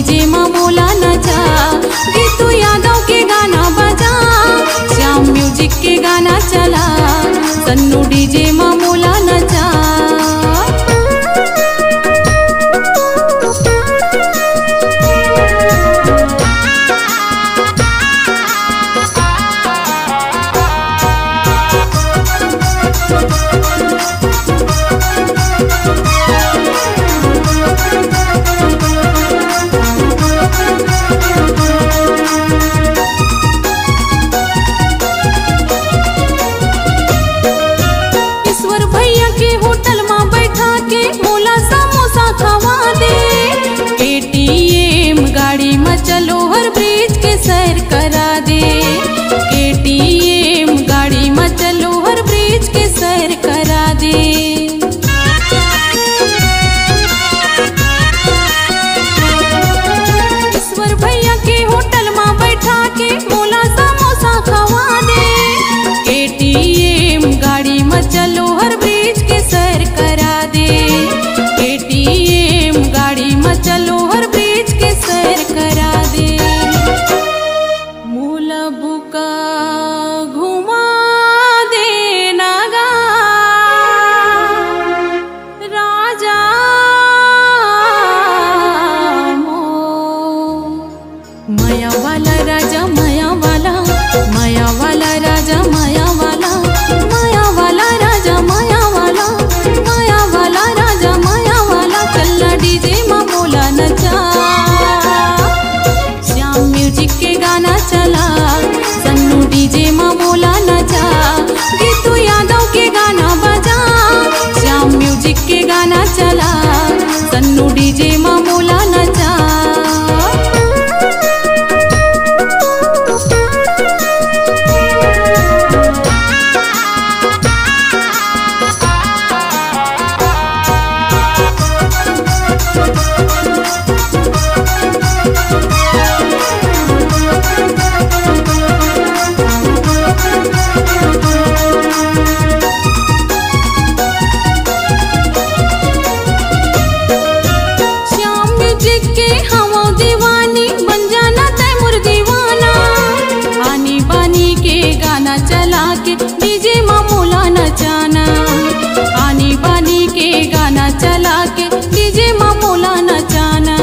DJ माँ मोला नचा, गीतू यादव के गाना बजा, श्याम म्यूजिक के गाना चला, सन्नू डीजे माँ मोला नचा। चलो हर ब्रिज के सैर करा दे, KTM गाड़ी में चलो हर ब्रिज के सैर करा दे। ईश्वर भैया के होटल में बैठा के मोला समोसा खवा दे, KTM गाड़ी में चलो हर ब्रिज के सैर करा दे, KTM गाड़ी में चलो हर ब्रिज के सैर करा दे। मूला बुका घुमा दे नागा राजा मो, माया वाला राजा माया वाला, माया वाला राजा माया वाला, माया वाला राजा माया वाला, माया वाला राजा माया वाला। चलना डीजे माँ मोला नचा, श्याम म्यूजिक के गाना चला, सन्नू डीजे माँ मोला नचा, गीतू यादव के गाना बजा, श्याम म्यूजिक के गाना चला, सन्नू डीजे माँ मोला नचा। चला के डीजे माँ मोला नचाना, आनी बानी के गाना चला के डीजे माँ मोला नचाना।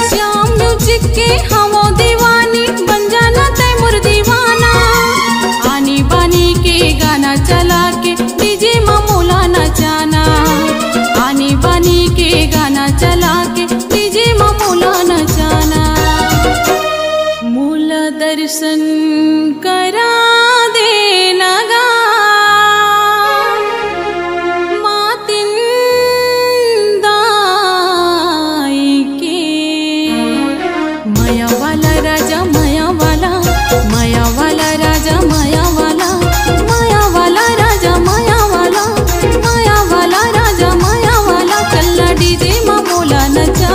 श्याम म्यूजिक के हमो दीवानी बन जाना तैमूर दीवाना, आनी बानी के गाना चला के डीजे माँ मोला नचाना, आनी बानी के गाना चला के डीजे माँ मोला नचाना। मूल दर्शन करा दे नागा मातिन दाई के, माया वाला राजा माया वाला, माया वाला राजा माया वाला, माया वाला राजा माया वाला, माया वाला राजा माया वाला। चलना डीजे माँ मोला नचा,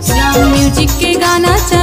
श्याम म्यूजिक के गाना चला,